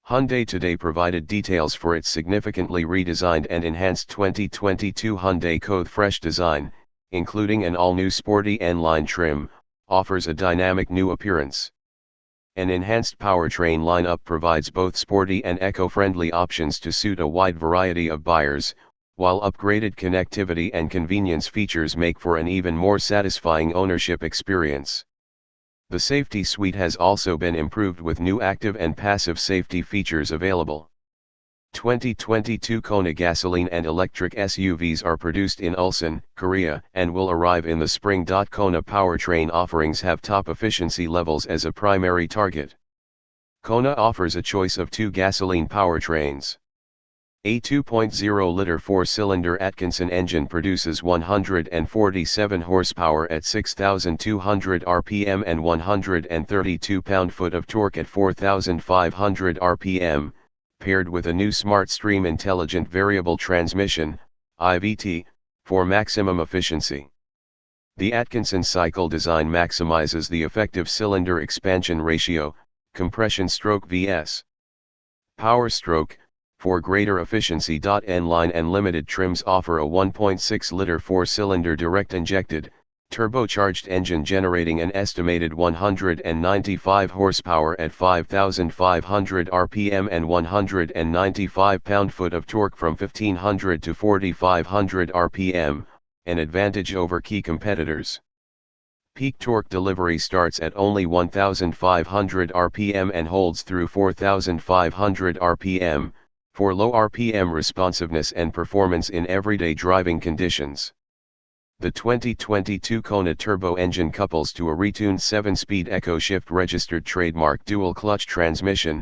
Hyundai today provided details for its significantly redesigned and enhanced 2022 Hyundai Kona fresh design, including an all-new sporty N-line trim, offers a dynamic new appearance. An enhanced powertrain lineup provides both sporty and eco-friendly options to suit a wide variety of buyers, while upgraded connectivity and convenience features make for an even more satisfying ownership experience. The safety suite has also been improved with new active and passive safety features available. 2022 Kona gasoline and electric SUVs are produced in Ulsan, Korea, and will arrive in the spring. Kona powertrain offerings have top efficiency levels as a primary target. Kona offers a choice of two gasoline powertrains. A 2.0-liter four-cylinder Atkinson engine produces 147 horsepower at 6,200 rpm and 132 pound-foot of torque at 4,500 rpm, paired with a new Smartstream intelligent variable transmission, IVT, for maximum efficiency. The Atkinson cycle design maximizes the effective cylinder expansion ratio, compression stroke vs. power stroke, for greater efficiency. N-line and limited trims offer a 1.6-liter four-cylinder direct-injected, turbocharged engine generating an estimated 195 horsepower at 5,500 rpm and 195 pound-foot of torque from 1,500 to 4,500 rpm, an advantage over key competitors. Peak torque delivery starts at only 1,500 rpm and holds through 4,500 rpm, for low RPM responsiveness and performance in everyday driving conditions. The 2022 Kona turbo engine couples to a retuned 7-speed EcoShift registered trademark dual-clutch transmission,